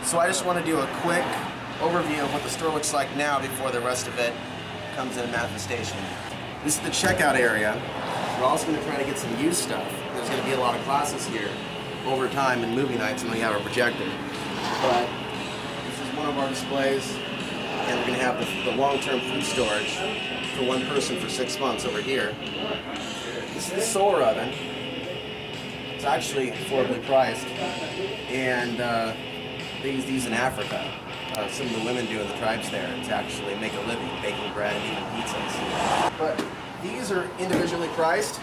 So I just want to do a quick overview of what the store looks like now before the rest of it comes in manifestation. This is the checkout area. We're also going to try to get some used stuff. There's going to be a lot of classes here over time and movie nights when we have a projector. But this is one of our displays, and we're going to have the long-term food storage for one person for 6 months over here. This is the solar oven. It's actually affordably priced, and they use these in Africa. Some of the women do in the tribes there to actually make a living baking bread and even pizzas. But these are individually priced,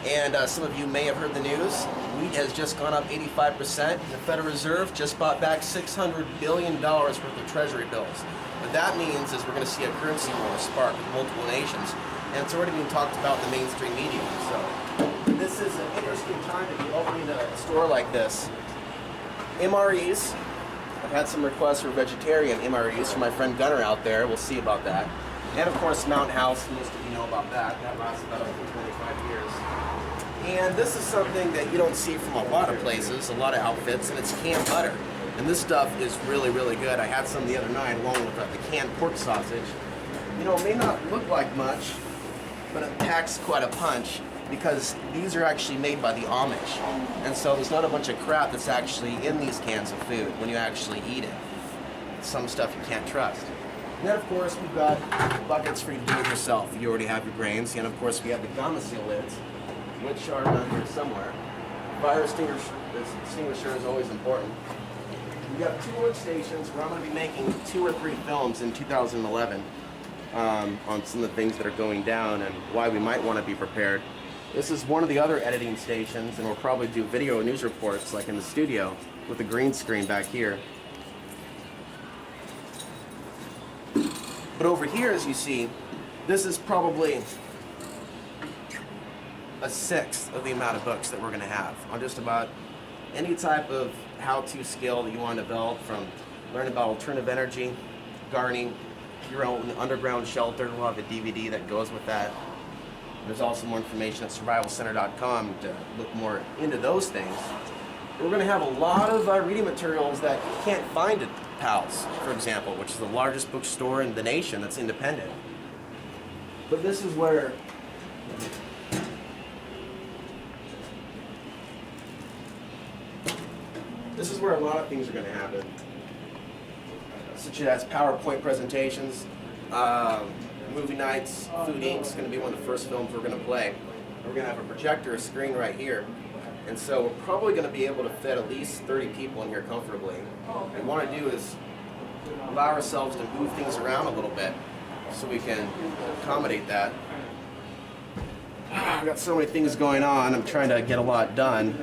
and some of you may have heard the news. Wheat has just gone up 85%. The Federal Reserve just bought back $600 billion worth of treasury bills. What that means is we're going to see a currency war spark with multiple nations, and it's already being talked about in the mainstream media. So this is an interesting time to be opening a store like this. MREs. I've had some requests for vegetarian MREs from my friend Gunnar out there. We'll see about that. And of course, Mountain House. Most of you know about that. That lasts about up to 25 years. And this is something that you don't see from a lot of places, a lot of outfits, and it's canned butter. And this stuff is really, really good. I had some the other night along with the canned pork sausage. You know, it may not look like much, but it packs quite a punch because these are actually made by the Amish. And so there's not a bunch of crap that's actually in these cans of food when you actually eat it. Some stuff you can't trust. And then of course we've got buckets for you to do it yourself. You already have your grains. And of course we have the Gamma Seal lids, which are down here somewhere. Fire extinguisher is always important. We have 2 workstations where I'm going to be making 2 or 3 films in 2011 on some of the things that are going down and why we might want to be prepared. This is one of the other editing stations, and we'll probably do video news reports like in the studio with the green screen back here. But over here, as you see, this is probably a 1/6 of the amount of books that we're going to have on just about any type of how-to skill that you want to develop, from learning about alternative energy, gardening, your own underground shelter. We'll have a DVD that goes with that. There's also more information at survivalcenter.com to look more into those things. We're going to have a lot of reading materials that you can't find at PALS, for example, which is the largest bookstore in the nation that's independent. But this is where a lot of things are going to happen, such as PowerPoint presentations, movie nights. Food Inc. is going to be one of the first films we're going to play. We're going to have a projector, a screen right here, and so we're probably going to be able to fit at least 30 people in here comfortably. What we want to do is allow ourselves to move things around a little bit so we can accommodate that. I've got so many things going on. I'm trying to get a lot done.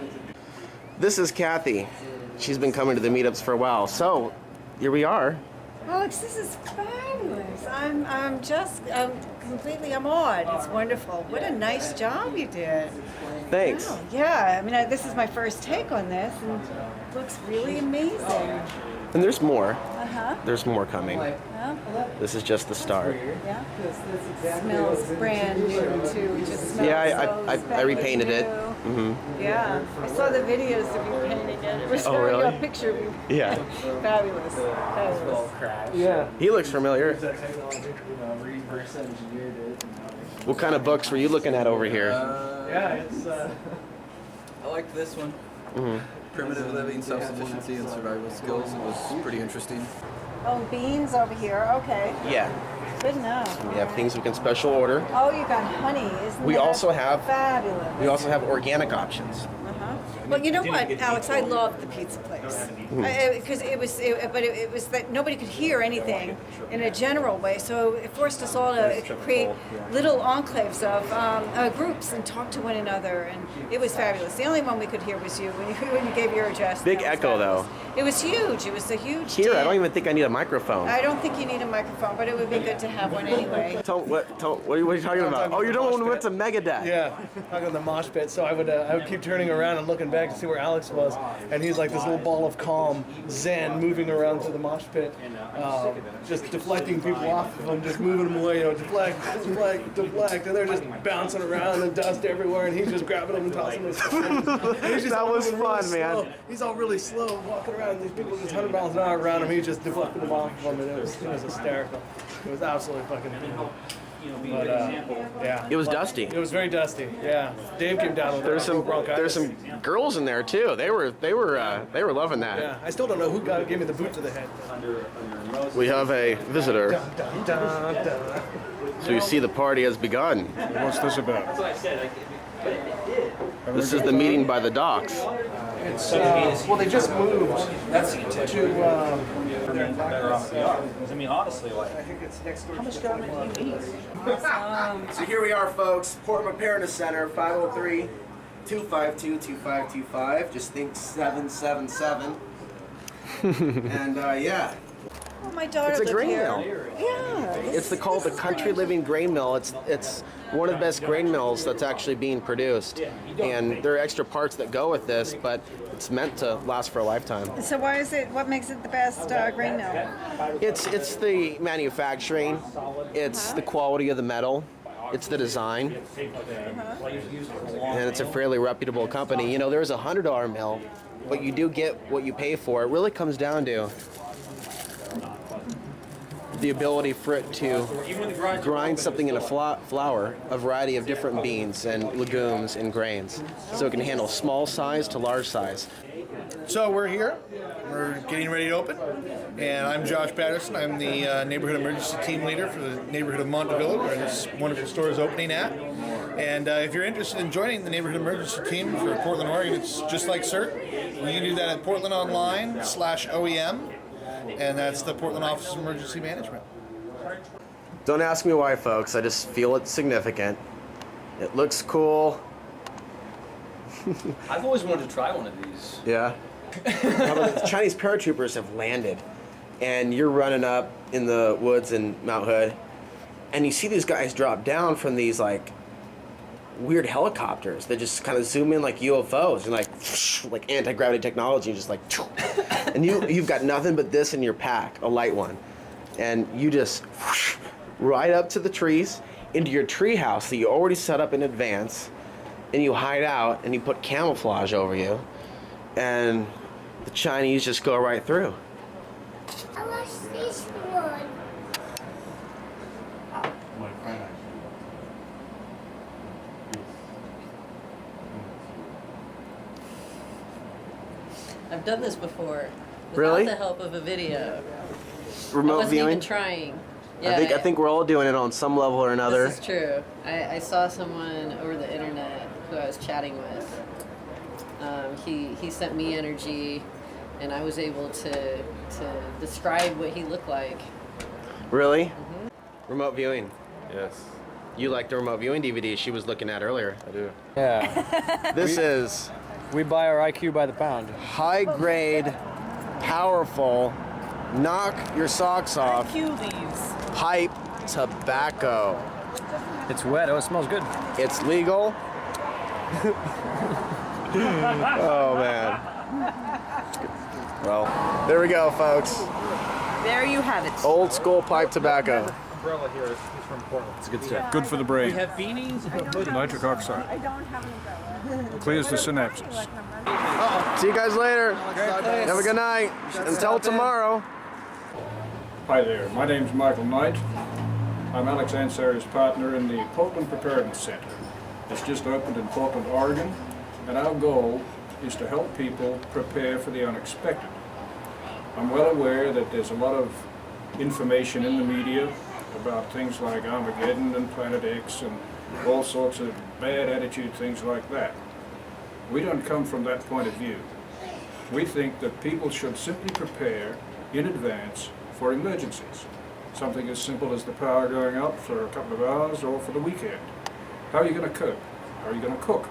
This is Kathy. She's been coming to the meetups for a while. So here we are. Alex, this is fabulous. I'm completely awed. It's wonderful. What a nice job you did. Thanks. Wow. Yeah, I mean, this is my first take on this, and it looks really amazing. And there's more. Uh-huh. There's more coming. Yeah. This is just the start. Yeah. Smells brand new too. It just smells I repainted it. Mm-hmm. Yeah. I saw the videos of you painting it. It was really? a picture of you. Yeah. Fabulous. Fabulous. Yeah. He looks familiar. Reverse engineered it. What kind of books were you looking at over here? I liked this one. Mm-hmm. Primitive living, self-sufficiency, and survival skills. It was pretty interesting. Oh, beans over here. Okay. Yeah. Good enough. We have things we can special order. Oh, you got honey, isn't We that also have fabulous? We also have organic options. Well, you know what, Alex? I loved the pizza place because it was that nobody could hear anything in a general way, so it forced us all to create little enclaves of groups and talk to one another, and it was fabulous. The only one we could hear was you when you gave your address. Big echo, though. It was huge. It was a huge. Here, I den. don't even think I need a microphone. I don't think you need a microphone, but it would be good to have one anyway. What are you talking about? Oh, you're the one who went to Megadeth. Yeah, talking the mosh pit. So I would keep turning around and looking back to see where Alex was, and he's like this little ball of calm, zen, moving around through the mosh pit, just deflecting people off of him, just moving them away, deflect, and they're just bouncing around and dust everywhere, and he's just grabbing them and tossing them. That was fun, man. He's all really slow, walking around. and these people just 100 miles an hour around him. He just deflected them off of them, and it was hysterical. It was absolutely fucking cool. But yeah, It was dusty. it was very dusty. Yeah, Dave came down with There's some girls in there too. They were loving that. Yeah, I still don't know who gave me the boot to the head. We have a visitor. Dun, dun, dun. So you see the party has begun. What's this about? This is the meeting by the docks. It's well, they just moved to. I mean, honestly, like, I think it's next door. how much government do you need? So here we are, folks. Portland Preparedness Center, 503-252-2525. Just think 777. And yeah. Oh, my daughter It's a lived grain here. mill. Yeah. It's called the Country Living Grain Mill. It's one of the best grain mills that's actually being produced. And there are extra parts that go with this, but it's meant to last for a lifetime. So why is it? What makes it the best grain mill? It's the manufacturing, it's the quality of the metal, it's the design, and it's a fairly reputable company. You know, there's a $100 mill, but you do get what you pay for. It really comes down to the ability for it to grind something in a flour, a variety of different beans and legumes and grains, so it can handle small size to large size. So we're here, we're getting ready to open, and I'm Josh Patterson. I'm the neighborhood emergency team leader for the neighborhood of Montevilla, where this wonderful store is opening at. And if you're interested in joining the neighborhood emergency team for Portland, Oregon, it's just like CERT. You can do that at portlandonline/OEM, and that's the Portland Office of Emergency Management. Don't ask me why, folks. I just feel it's significant. It looks cool. I've always wanted to try one of these. Yeah. The Chinese paratroopers have landed, and you're running up in the woods in Mount Hood, and you see these guys drop down from these like weird helicopters that just kind of zoom in like UFOs and like anti-gravity technology, just like, and you've got nothing but this in your pack, a light one, and you just right up to the trees into your tree house that you already set up in advance, and you hide out and you put camouflage over you, and the Chinese just go right through. I like this one. I've done this before. Without Really? the help of a video. I Remote wasn't viewing. even trying. Yeah, I think we're all doing it on some level or another. This is true. I saw someone over the internet who I was chatting with. He sent me energy, and I was able to describe what he looked like. Really? Mm-hmm. Remote viewing. Yes, You like the remote viewing DVD she was looking at earlier. I do. Yeah, This is we buy our IQ by the pound. high grade, powerful, knock your socks off, pipe tobacco. It's wet. Oh, it smells good. It's legal. Oh man. Well, there we go, folks. There you have it. Old school pipe tobacco. Umbrella here is from Portland. It's good stuff. Good for the brain. have beanies and Nitric oxide. I don't have an umbrella. Clears the synapses. See you guys later. Have a good night. Until tomorrow. Hi there, my name's Michael Knight. I'm Alex Ansari's partner in the Portland Preparedness Center. It's just opened in Portland, Oregon, and our goal is to help people prepare for the unexpected. I'm well aware that there's a lot of information in the media about things like Armageddon and Planet X and all sorts of bad attitude things like that. We don't come from that point of view. We think that people should simply prepare in advance for emergencies. Something as simple as the power going out for a couple of hours or for the weekend. How are you going to cope? How are you going to cook?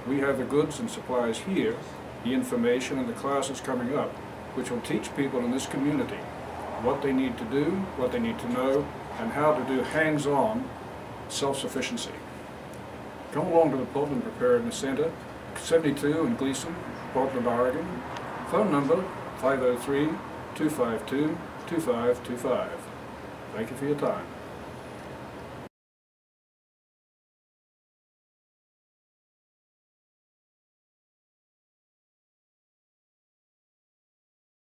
We have the goods and supplies here, the information and the classes coming up, which will teach people in this community what they need to do, what they need to know, and how to do hands-on self-sufficiency. Come along to the Portland Preparedness Center, 72 in Glisan, Portland, Oregon. Phone number 503-252-2525. Thank you for your time.